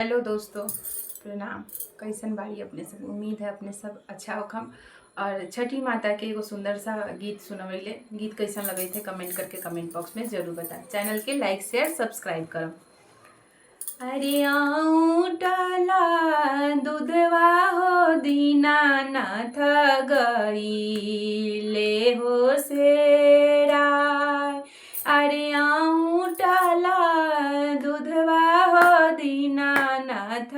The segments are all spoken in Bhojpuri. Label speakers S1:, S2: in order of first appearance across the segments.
S1: हेलो दोस्तों, प्रणाम। कैसन बाड़ी अपने सब? उम्मीद है अपने सब अच्छा होखम। और छठी माता के एगो सुंदर सा गीत सुनवैले। गीत कैसन लगे थे कमेंट करके कमेंट बॉक्स में जरूर बताएं। चैनल के लाइक शेयर सब्सक्राइब करम। अरे आऊटला दूधवा हो दीनानाथ गईले हो सेरा। अरे आऊटला दूधवा हो दीनानाथ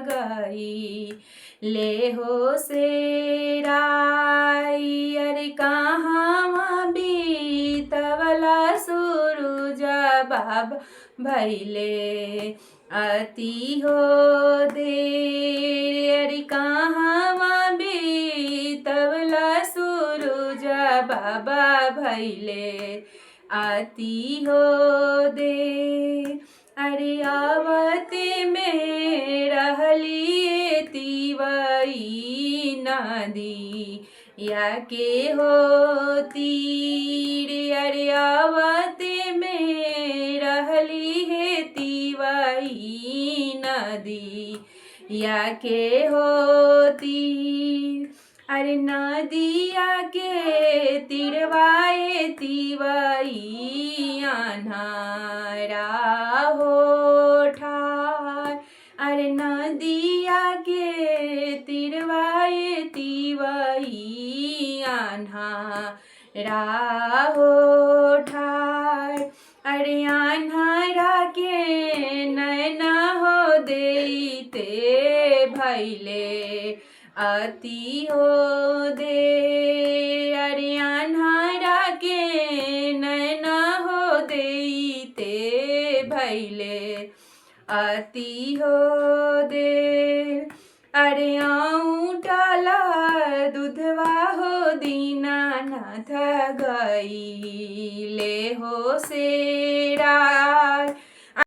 S1: गईले हो सेरा। अरे कहाँ बीतवला सूरज बाबा भैले अति हो देर। अरे कहाँ बीतवला सूरज बाबा भैले अति हो दे। अरे आवते में रहली तिवई नदी या के होती। अरे आवते में रहली है तिवई नदी या के होती। अरे नदिया के तिरवाए तिवई अन्हारा हो ठार। अरे नदिया के तिरवाए तिवई अन्हारा हो ठार। अरे अन्हारा के नैना हो देते भैले अति हो दे। अरे अन्हारा के नैना हो देते भैले अति हो दे। अरे आऊटला दूधवा हो दीनानाथ गईले हो से।